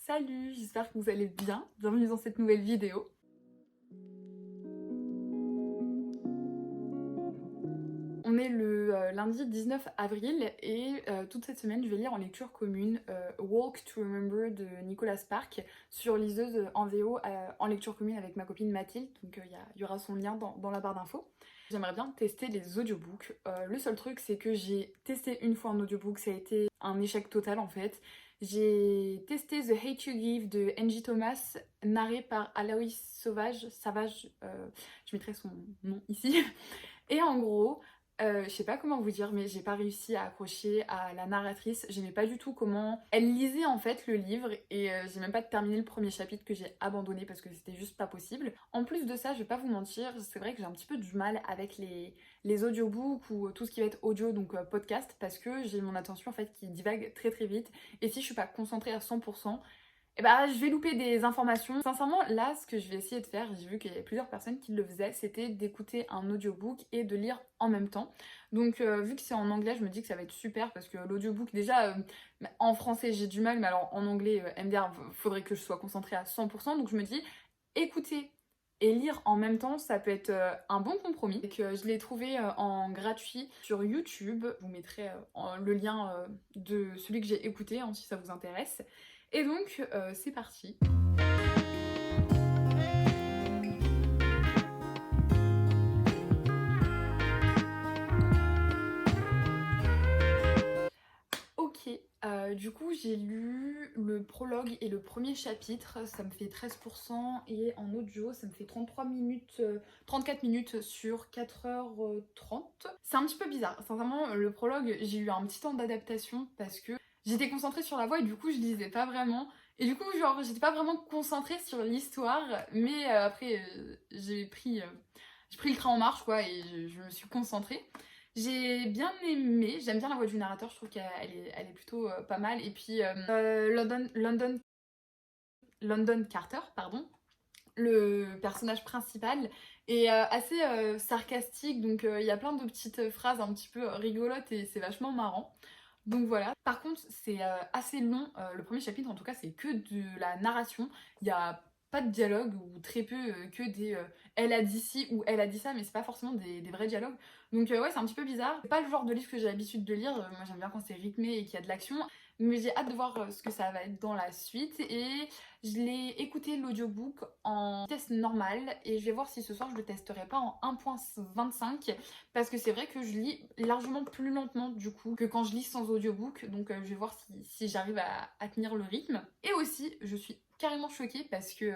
Salut, j'espère que vous allez bien. Bienvenue dans cette nouvelle vidéo. On est le lundi 19 avril et toute cette semaine je vais lire en lecture commune Walk to Remember de Nicolas Sparks sur liseuse en VO en lecture commune avec ma copine Mathilde, donc il y aura son lien dans la barre d'infos. J'aimerais bien tester les audiobooks. Le seul truc c'est que j'ai testé une fois un audiobook, ça a été un échec total en fait. J'ai testé The Hate You Give de Angie Thomas, narré par Aloïs Savage, je mettrai son nom ici. Et en gros, je sais pas comment vous dire, mais j'ai pas réussi à accrocher à la narratrice. J'aimais pas du tout comment elle lisait en fait le livre et j'ai même pas terminé le premier chapitre que j'ai abandonné parce que c'était juste pas possible. En plus de ça, je vais pas vous mentir, c'est vrai que j'ai un petit peu du mal avec les audiobooks ou tout ce qui va être audio, donc podcast, parce que j'ai mon attention en fait qui divague très très vite et si je suis pas concentrée à 100%, et bah je vais louper des informations. Sincèrement, là, ce que je vais essayer de faire, j'ai vu qu'il y avait plusieurs personnes qui le faisaient, c'était d'écouter un audiobook et de lire en même temps. Donc vu que c'est en anglais, je me dis que ça va être super parce que l'audiobook, déjà, en français j'ai du mal, mais alors en anglais, MDR, faudrait que je sois concentrée à 100%. Donc je me dis, écouter et lire en même temps, ça peut être un bon compromis. Et que je l'ai trouvé en gratuit sur YouTube. Je vous mettrai le lien de celui que j'ai écouté, hein, si ça vous intéresse. Et donc, c'est parti. Ok, du coup j'ai lu le prologue et le premier chapitre, ça me fait 13% et en audio ça me fait 33 minutes, 34 minutes sur 4h30. C'est un petit peu bizarre, sincèrement le prologue j'ai eu un petit temps d'adaptation parce que j'étais concentrée sur la voix et du coup je lisais pas vraiment. Et du coup genre j'étais pas vraiment concentrée sur l'histoire, mais après j'ai pris le train en marche quoi et je me suis concentrée. J'ai bien aimé, j'aime bien la voix du narrateur, je trouve qu'elle est plutôt pas mal. Et puis London Carter, pardon, le personnage principal, est assez sarcastique, donc il y a plein de petites phrases un petit peu rigolotes et c'est vachement marrant. Donc voilà. Par contre, c'est assez long. Le premier chapitre, en tout cas, c'est que de la narration. Il y a pas de dialogue ou très peu, que des elle a dit ci ou elle a dit ça, mais c'est pas forcément des vrais dialogues. Donc ouais, c'est un petit peu bizarre. C'est pas le genre de livre que j'ai l'habitude de lire. Moi, j'aime bien quand c'est rythmé et qu'il y a de l'action. Mais j'ai hâte de voir ce que ça va être dans la suite. Et je l'ai écouté l'audiobook en vitesse normale. Et je vais voir si ce soir je le testerai pas en 1.25. Parce que c'est vrai que je lis largement plus lentement du coup que quand je lis sans audiobook. Donc je vais voir si j'arrive à tenir le rythme. Et aussi, je suis carrément choquée parce que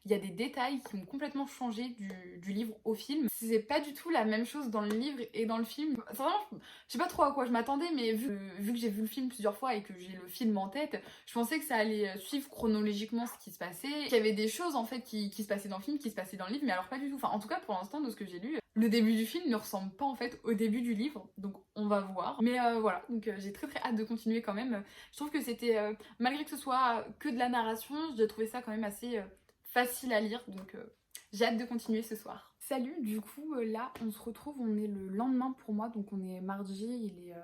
il y a des détails qui ont complètement changé du livre au film. C'est pas du tout la même chose dans le livre et dans le film. Enfin, vraiment, je sais pas trop à quoi je m'attendais, mais vu que j'ai vu le film plusieurs fois et que j'ai le film en tête, je pensais que ça allait suivre chronologiquement ce qui se passait, qu'il y avait des choses en fait qui se passaient dans le film, qui se passaient dans le livre, mais alors pas du tout. Enfin, en tout cas, pour l'instant, de ce que j'ai lu, le début du film ne ressemble pas en fait au début du livre, donc on va voir. Mais voilà, donc j'ai très très hâte de continuer quand même. Je trouve que c'était, malgré que ce soit que de la narration, j'ai trouvé ça quand même assez facile à lire, donc j'ai hâte de continuer ce soir. Salut, du coup là on se retrouve, on est le lendemain pour moi, donc on est mardi, il est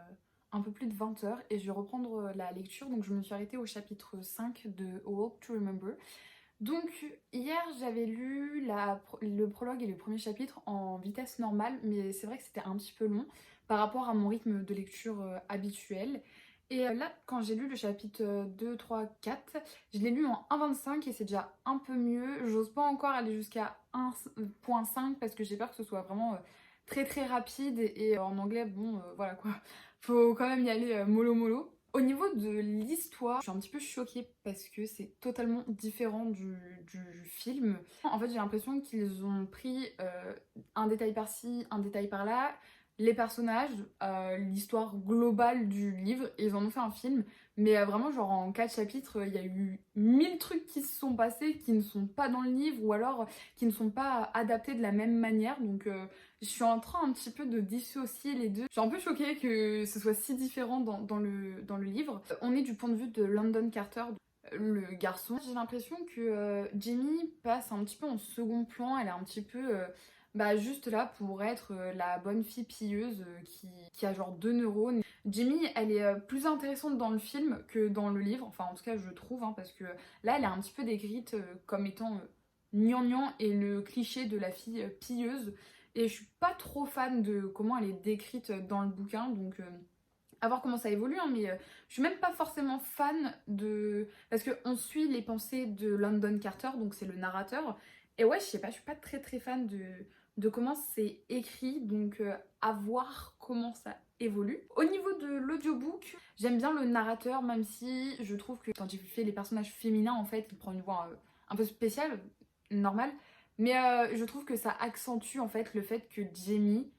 un peu plus de 20h et je vais reprendre la lecture, donc je me suis arrêtée au chapitre 5 de Walk to Remember. Donc hier j'avais lu le prologue et le premier chapitre en vitesse normale, mais c'est vrai que c'était un petit peu long par rapport à mon rythme de lecture habituel. Et là quand j'ai lu le chapitre 2, 3, 4, je l'ai lu en 1.25 et c'est déjà un peu mieux. J'ose pas encore aller jusqu'à 1.5 parce que j'ai peur que ce soit vraiment très très rapide et en anglais bon voilà quoi. Faut quand même y aller mollo mollo. Au niveau de l'histoire, je suis un petit peu choquée parce que c'est totalement différent du film. En fait, j'ai l'impression qu'ils ont pris un détail par-ci, un détail par-là, les personnages, l'histoire globale du livre, et ils en ont fait un film. Mais vraiment, genre en 4 chapitres, il y a eu 1000 trucs qui se sont passés qui ne sont pas dans le livre ou alors qui ne sont pas adaptés de la même manière. Donc je suis en train un petit peu de dissocier les deux. Je suis un peu choquée que ce soit si différent dans le livre. On est du point de vue de London Carter, le garçon. J'ai l'impression que Jamie passe un petit peu en second plan. Elle est un petit peu juste là pour être la bonne fille pieuse qui a genre 2 neurones. Jamie, elle est plus intéressante dans le film que dans le livre, enfin en tout cas je trouve, hein, parce que là elle est un petit peu décrite comme étant gnangnan et le cliché de la fille pieuse. Et je suis pas trop fan de comment elle est décrite dans le bouquin, donc à voir comment ça évolue, hein, mais je suis même pas forcément fan de... Parce qu'on suit les pensées de London Carter, donc c'est le narrateur, et ouais, je sais pas, je suis pas très fan de comment c'est écrit, donc à voir comment ça évolue. Au niveau de l'audiobook, j'aime bien le narrateur, même si je trouve que quand il fait les personnages féminins, en fait, il prend une voix un peu spéciale, normale, mais je trouve que ça accentue en fait le fait que Jamie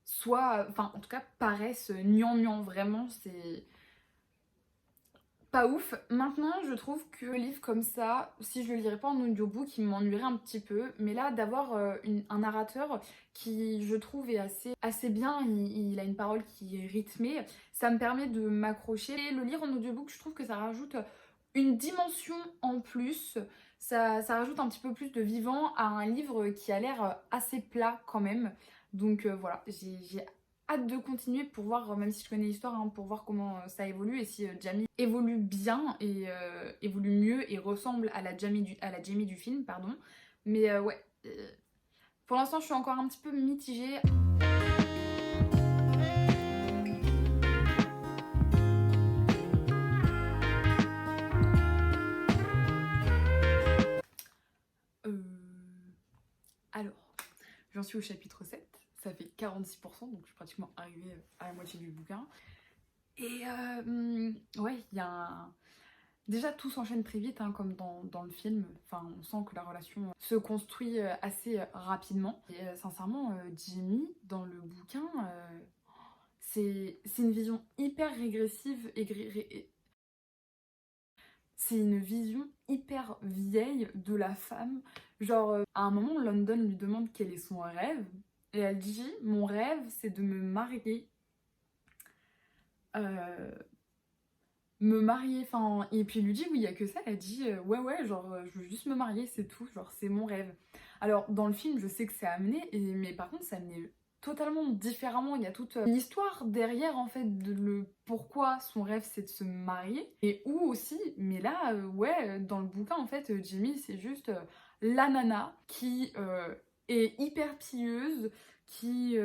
soit, enfin en tout cas paraissent gnangnan, vraiment c'est pas ouf. Maintenant je trouve que le livre comme ça, si je le lirais pas en audiobook, il m'ennuierait un petit peu, mais là d'avoir un narrateur qui je trouve est assez bien, il a une parole qui est rythmée, ça me permet de m'accrocher. Et le lire en audiobook, je trouve que ça rajoute une dimension en plus, ça rajoute un petit peu plus de vivant à un livre qui a l'air assez plat quand même. Donc voilà, j'ai hâte de continuer pour voir, même si je connais l'histoire, hein, pour voir comment ça évolue et si Jamie évolue bien et évolue mieux et ressemble à la Jamie du film, pardon. Mais ouais, pour l'instant je suis encore un petit peu mitigée. Euh, Alors, j'en suis au chapitre 7, ça fait 46%, donc je suis pratiquement arrivée à la moitié du bouquin. Et ouais, il y a un... Déjà, tout s'enchaîne très vite, hein, comme dans le film. Enfin, on sent que la relation se construit assez rapidement. Et sincèrement, Jimmy, dans le bouquin, c'est une vision hyper régressive c'est une vision hyper vieille de la femme. Genre, à un moment, London lui demande quel est son rêve. Et elle dit, mon rêve, c'est de me marier. Euh, Me marier, enfin, et puis il lui dit oui, il y a que ça, elle dit ouais, genre je veux juste me marier, c'est tout, genre c'est mon rêve. Alors dans le film, je sais que c'est amené, mais par contre, c'est amené totalement différemment. Il y a toute l'histoire derrière en fait de le pourquoi son rêve c'est de se marier et où aussi, mais là, ouais, dans le bouquin en fait, Jimmy c'est juste la nana qui est hyper pieuse, qui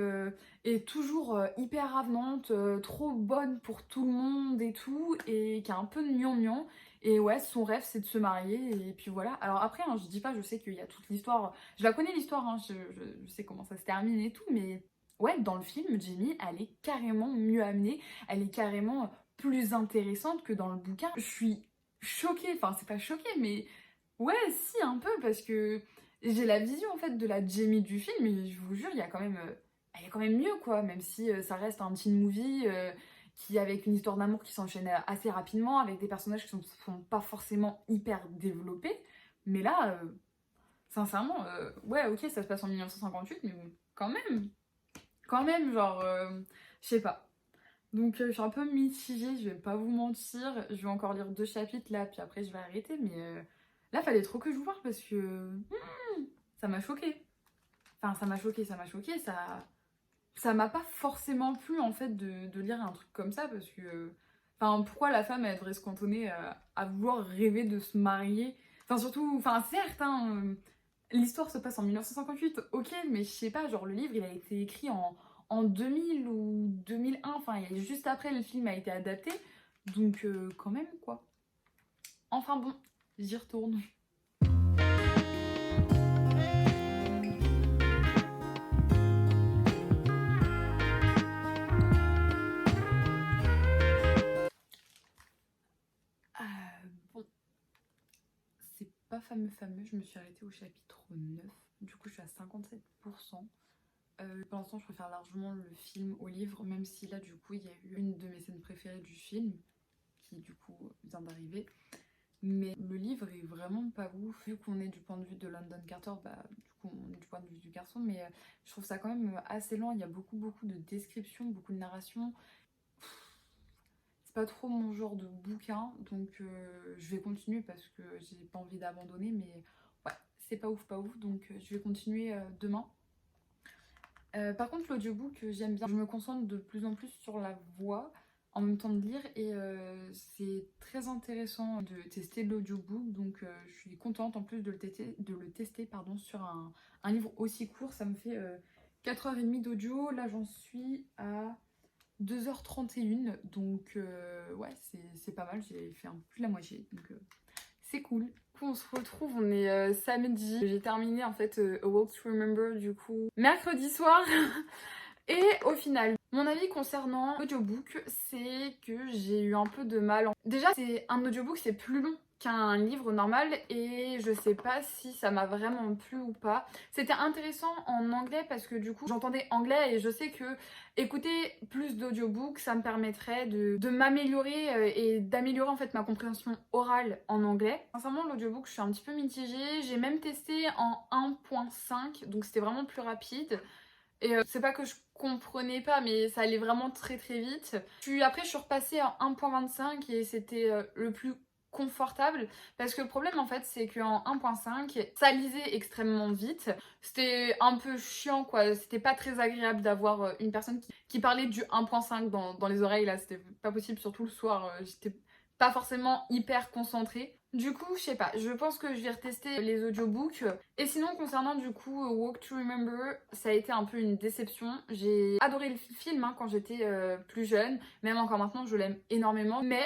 est toujours hyper avenante, trop bonne pour tout le monde et tout, et qui a un peu de gnangnan. Et ouais, son rêve c'est de se marier, et puis voilà. Alors après, hein, je dis pas, je sais qu'il y a toute l'histoire, je la connais l'histoire, hein, je sais comment ça se termine et tout, mais ouais, dans le film, Jamie, elle est carrément mieux amenée, elle est carrément plus intéressante que dans le bouquin. Je suis choquée, enfin c'est pas choquée, mais ouais, si, un peu, parce que j'ai la vision en fait de la Jamie du film, et je vous jure, il y a quand même elle est quand même mieux, quoi, même si ça reste un teen movie qui avec une histoire d'amour qui s'enchaîne assez rapidement, avec des personnages qui sont pas forcément hyper développés. Mais là, sincèrement, ouais, ok, ça se passe en 1958, mais bon, quand même, genre, je sais pas. Donc je suis un peu mitigée, je vais pas vous mentir, je vais encore lire 2 chapitres là, puis après je vais arrêter, mais là, fallait trop que je vous parle parce que ça m'a choquée. Enfin, ça m'a choquée, ça m'a pas forcément plu en fait de lire un truc comme ça parce que enfin pourquoi la femme elle devrait se cantonner à vouloir rêver de se marier, enfin surtout enfin certes hein, l'histoire se passe en 1958, ok, mais je sais pas, genre le livre il a été écrit en 2000 ou 2001, enfin il y a juste après le film a été adapté, donc quand même quoi. Enfin bon, j'y retourne. Bon, c'est pas fameux, je me suis arrêtée au chapitre 9, du coup je suis à 57%. Pour l'instant je préfère largement le film au livre, même si là du coup il y a eu une de mes scènes préférées du film, qui du coup vient d'arriver. Mais le livre est vraiment pas ouf, vu qu'on est du point de vue de London Carter, bah du coup on est du point de vue du garçon, mais je trouve ça quand même assez lent, il y a beaucoup de descriptions, beaucoup de narration. C'est pas trop mon genre de bouquin, donc je vais continuer parce que j'ai pas envie d'abandonner, mais ouais, c'est pas ouf, donc je vais continuer demain. Par contre, l'audiobook, j'aime bien. Je me concentre de plus en plus sur la voix. en même temps de lire et c'est très intéressant de tester l'audiobook, donc je suis contente en plus de le tester pardon, sur un livre aussi court. Ça me fait 4h30 d'audio, là j'en suis à 2h31, donc ouais c'est pas mal, j'ai fait un peu plus de la moitié, donc c'est cool. Du coup on se retrouve, on est samedi, j'ai terminé en fait A Walk to Remember du coup mercredi soir. Et au final, mon avis concernant l'audiobook, c'est que j'ai eu un peu de mal. Déjà, un audiobook, c'est plus long qu'un livre normal et je sais pas si ça m'a vraiment plu ou pas. C'était intéressant en anglais parce que du coup, j'entendais anglais et je sais que écouter plus d'audiobooks, ça me permettrait de m'améliorer et d'améliorer en fait ma compréhension orale en anglais. Sincèrement, l'audiobook, je suis un petit peu mitigée. J'ai même testé en 1.5, donc c'était vraiment plus rapide. Et c'est pas que je comprenais pas, mais ça allait vraiment très très vite. Après, je suis repassée en 1.25 et c'était le plus confortable. Parce que le problème, en fait, c'est qu'en 1.5, ça lisait extrêmement vite. C'était un peu chiant, quoi. C'était pas très agréable d'avoir une personne qui parlait du 1.5 dans les oreilles, là. C'était pas possible, surtout le soir. J'étais pas forcément hyper concentrée. Du coup, je sais pas, je pense que je vais retester les audiobooks. Et sinon, concernant du coup Walk to Remember, ça a été un peu une déception. J'ai adoré le film hein, quand j'étais plus jeune, même encore maintenant, je l'aime énormément. Mais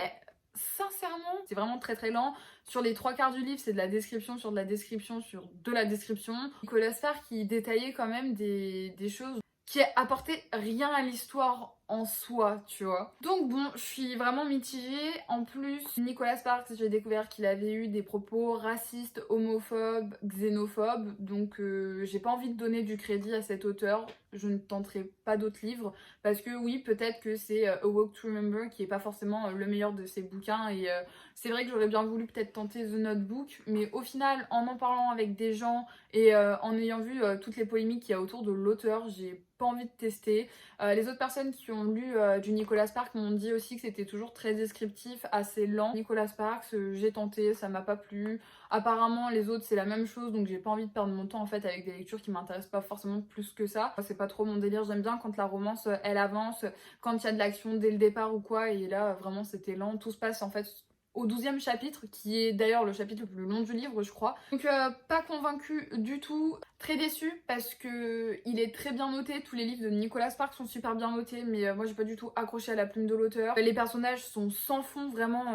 sincèrement, c'est vraiment très très lent. Sur les 3/4 du livre, c'est de la description sur de la description sur de la description. Nicolas Sparks qui détaillait quand même des choses qui apportaient rien à l'histoire en soi, tu vois. Donc bon, je suis vraiment mitigée. En plus, Nicolas Sparks, j'ai découvert qu'il avait eu des propos racistes, homophobes, xénophobes. Donc j'ai pas envie de donner du crédit à cet auteur. Je ne tenterai pas d'autres livres. Parce que oui, peut-être que c'est A Walk to Remember qui est pas forcément le meilleur de ses bouquins. Et c'est vrai que j'aurais bien voulu peut-être tenter The Notebook. Mais au final, en parlant avec des gens et en ayant vu toutes les polémiques qu'il y a autour de l'auteur, j'ai pas envie de tester. Les autres personnes qui ont lu du Nicolas Sparks m'ont dit aussi que c'était toujours très descriptif, assez lent. Nicolas Sparks, j'ai tenté, ça m'a pas plu. Apparemment, les autres, c'est la même chose, donc j'ai pas envie de perdre mon temps en fait avec des lectures qui m'intéressent pas forcément plus que ça. C'est pas trop mon délire, j'aime bien quand la romance, elle avance, quand il y a de l'action dès le départ ou quoi, et là, vraiment, c'était lent. Tout se passe en fait au 12e chapitre, qui est d'ailleurs le chapitre le plus long du livre, je crois. Donc pas convaincue du tout, très déçue parce que il est très bien noté. Tous les livres de Nicolas Sparks sont super bien notés, mais moi j'ai pas du tout accroché à la plume de l'auteur. Les personnages sont sans fond, vraiment.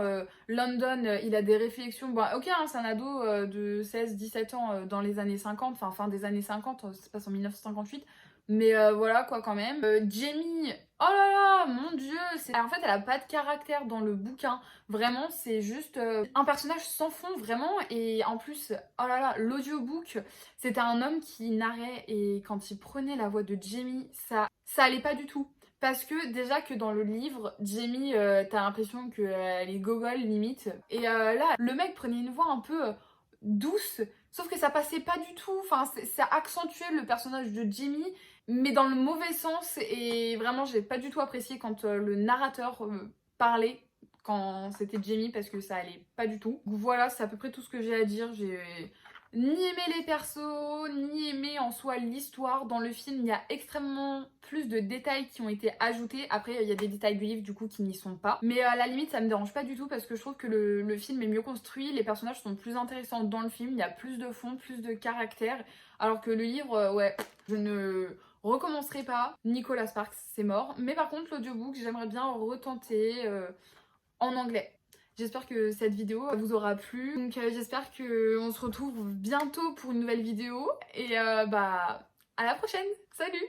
London, il a des réflexions. Bon, ok, hein, c'est un ado de 16-17 ans dans les années 50, enfin fin des années 50, ça se passe en 1958. Mais voilà quoi quand même. Jamie, oh là là, mon dieu, en fait elle a pas de caractère dans le bouquin. Vraiment, c'est juste un personnage sans fond, vraiment. Et en plus, oh là là, l'audiobook, c'était un homme qui narrait et quand il prenait la voix de Jamie, ça allait pas du tout. Parce que déjà que dans le livre, Jamie, t'as l'impression qu'elle est gogol limite. Et là, le mec prenait une voix un peu douce, sauf que ça passait pas du tout. Enfin, ça accentuait le personnage de Jamie, mais dans le mauvais sens. Et vraiment, j'ai pas du tout apprécié quand le narrateur parlait quand c'était Jamie parce que ça allait pas du tout. Voilà, c'est à peu près tout ce que j'ai à dire. J'ai ni aimé les persos, ni aimé en soi l'histoire. Dans le film, il y a extrêmement plus de détails qui ont été ajoutés. Après, il y a des détails du livre du coup qui n'y sont pas. Mais à la limite, ça me dérange pas du tout parce que je trouve que le film est mieux construit. Les personnages sont plus intéressants dans le film. Il y a plus de fond, plus de caractère. Alors que le livre, ouais, je ne recommencerai pas. Nicolas Sparks, c'est mort. Mais par contre, l'audiobook, j'aimerais bien retenter en anglais. J'espère que cette vidéo vous aura plu. Donc j'espère qu'on se retrouve bientôt pour une nouvelle vidéo. Et bah à la prochaine. Salut!